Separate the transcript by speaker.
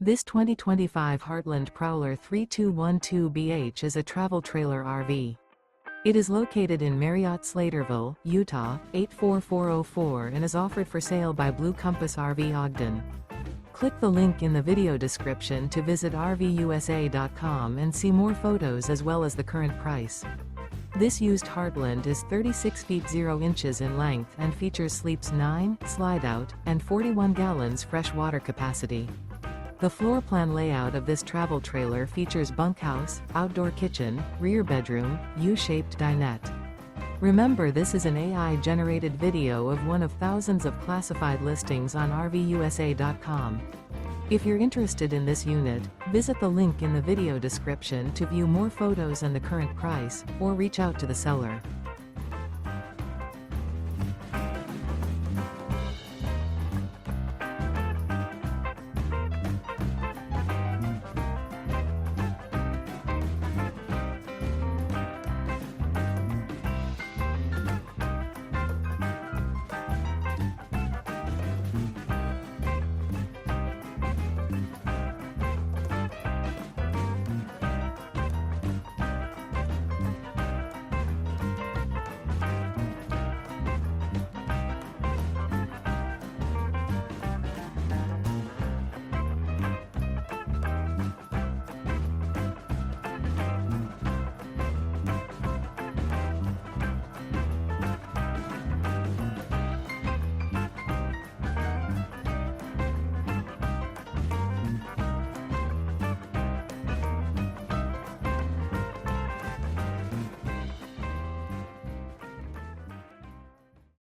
Speaker 1: This 2025 Heartland Prowler 3212BH is a travel trailer RV. It is located in Marriott-Slaterville, Utah, 84404 and is offered for sale by Blue Compass RV Ogden. Click the link in the video description to visit RVUSA.com and see more photos as well as the current price. This used Heartland is 36 feet 0 inches in length and features sleeps 9, slide-out, and 41 gallons fresh water capacity. The floor plan layout of this travel trailer features bunkhouse, outdoor kitchen, rear bedroom, U-shaped dinette. Remember, this is an AI-generated video of one of thousands of classified listings on RVUSA.com. If you're interested in this unit, visit the link in the video description to view more photos and the current price, or reach out to the seller.